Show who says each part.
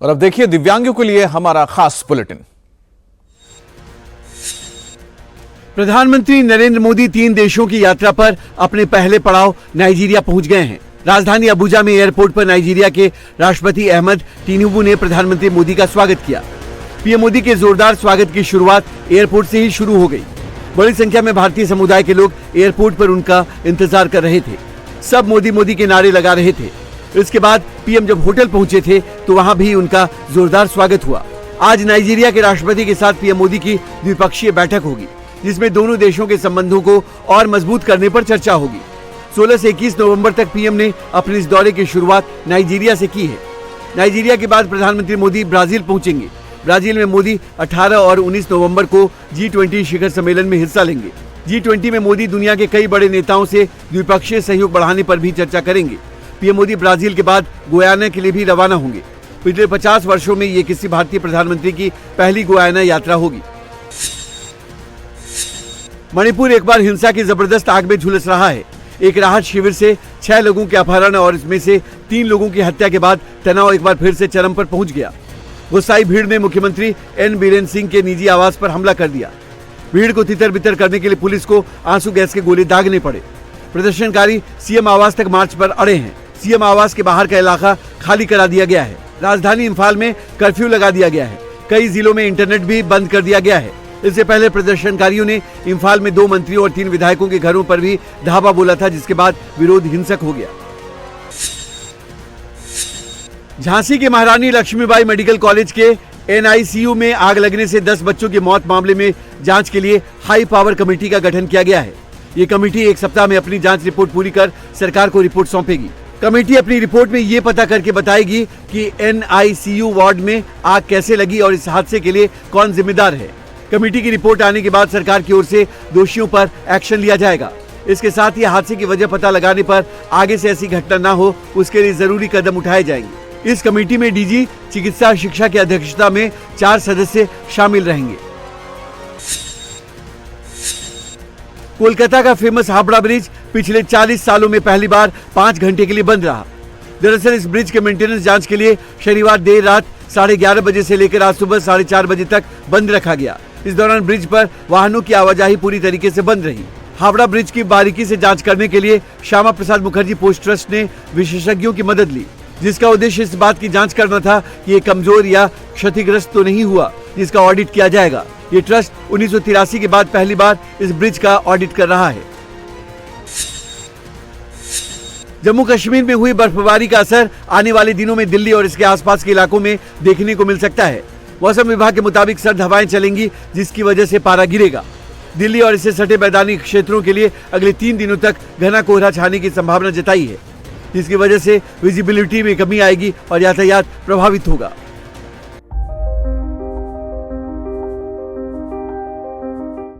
Speaker 1: और अब देखिए दिव्यांगों के लिए हमारा खास बुलेटिन।
Speaker 2: प्रधानमंत्री नरेंद्र मोदी 3 देशों की यात्रा पर अपने पहले पड़ाव नाइजीरिया पहुंच गए हैं। राजधानी अबुजा में एयरपोर्ट पर नाइजीरिया के राष्ट्रपति अहमद टिनुबू ने प्रधानमंत्री मोदी का स्वागत किया। पीएम मोदी के जोरदार स्वागत की शुरुआत एयरपोर्ट से ही शुरू हो गई। बड़ी संख्या में भारतीय समुदाय के लोग एयरपोर्ट पर उनका इंतजार कर रहे थे। सब मोदी मोदी के नारे लगा रहे थे। इसके बाद पीएम जब होटल पहुंचे थे तो वहां भी उनका जोरदार स्वागत हुआ। आज नाइजीरिया के राष्ट्रपति के साथ पीएम मोदी की द्विपक्षीय बैठक होगी, जिसमें दोनों देशों के संबंधों को और मजबूत करने पर चर्चा होगी। 16 से 21 नवंबर तक पीएम ने अपने इस दौरे की शुरुआत नाइजीरिया से की है। नाइजीरिया के बाद प्रधानमंत्री मोदी ब्राजील पहुंचेंगे। ब्राजील में मोदी 18 और 19 नवंबर को G20 शिखर सम्मेलन में हिस्सा लेंगे। G20 में मोदी दुनिया के कई बड़े नेताओं से द्विपक्षीय सहयोग बढ़ाने पर भी चर्चा करेंगे। पीएम मोदी ब्राजील के बाद गुयाना के लिए भी रवाना होंगे। पिछले 50 वर्षों में ये किसी भारतीय प्रधानमंत्री की पहली गुयाना यात्रा होगी। मणिपुर एक बार हिंसा की जबरदस्त आग में झुलस रहा है। एक राहत शिविर से 6 लोगों के अपहरण और इसमें से 3 लोगों की हत्या के बाद तनाव एक बार फिर से चरम पर पहुंच गया। गुस्साई भीड़ ने मुख्यमंत्री एन बीरेन सिंह के निजी आवास पर हमला कर दिया। भीड़ को तितर बितर करने के लिए पुलिस को आंसू गैस के गोले दागने पड़े। प्रदर्शनकारी सीएम आवास तक मार्च पर अड़े हैं। सीएम आवास के बाहर का इलाका खाली करा दिया गया है। राजधानी इंफाल में कर्फ्यू लगा दिया गया है। कई जिलों में इंटरनेट भी बंद कर दिया गया है। इससे पहले प्रदर्शनकारियों ने इंफाल में 2 मंत्रियों और 3 विधायकों के घरों पर भी धावा बोला था, जिसके बाद विरोध हिंसक हो गया। झांसी के महारानी लक्ष्मीबाई मेडिकल कॉलेज के NICU में आग लगने से 10 बच्चों की मौत मामले में जांच के लिए हाई पावर कमेटी का गठन किया गया है। ये कमेटी 1 सप्ताह में अपनी जांच रिपोर्ट पूरी कर सरकार को रिपोर्ट सौंपेगी। कमेटी अपनी रिपोर्ट में ये पता करके बताएगी कि NICU वार्ड में आग कैसे लगी और इस हादसे के लिए कौन जिम्मेदार है। कमेटी की रिपोर्ट आने के बाद सरकार की ओर से दोषियों पर एक्शन लिया जाएगा। इसके साथ ही हादसे की वजह पता लगाने पर आगे से ऐसी घटना न हो, उसके लिए जरूरी कदम उठाए जाएंगे। इस कमेटी में DG चिकित्सा शिक्षा की अध्यक्षता में 4 सदस्य शामिल रहेंगे। कोलकाता का फेमस हावड़ा ब्रिज पिछले 40 सालों में पहली बार 5 घंटे के लिए बंद रहा। दरअसल इस ब्रिज के मेंटेनेंस जांच के लिए शनिवार देर रात 11:30 बजे से लेकर आज सुबह 4:30 बजे तक बंद रखा गया। इस दौरान ब्रिज पर वाहनों की आवाजाही पूरी तरीके से बंद रही। हावड़ा ब्रिज की बारीकी से जांच करने के लिए श्यामा प्रसाद मुखर्जी पोस्ट ट्रस्ट ने विशेषज्ञों की मदद ली, जिसका उद्देश्य इस बात की जांच करना था कि ये कमजोर या क्षतिग्रस्त तो नहीं हुआ, जिसका ऑडिट किया जाएगा। ये ट्रस्ट 1983 के बाद पहली बार इस ब्रिज का ऑडिट कर रहा है। जम्मू कश्मीर में हुई बर्फबारी का असर आने वाले दिनों में दिल्ली और इसके आसपास के इलाकों में देखने को मिल सकता है। मौसम विभाग के मुताबिक सर्द हवाएं चलेंगी, जिसकी वजह से पारा गिरेगा। दिल्ली और इससे सटे मैदानी क्षेत्रों के लिए अगले 3 दिनों तक घना कोहरा छाने की संभावना जताई है, जिसकी वजह से विजिबिलिटी में कमी आएगी और यातायात प्रभावित होगा।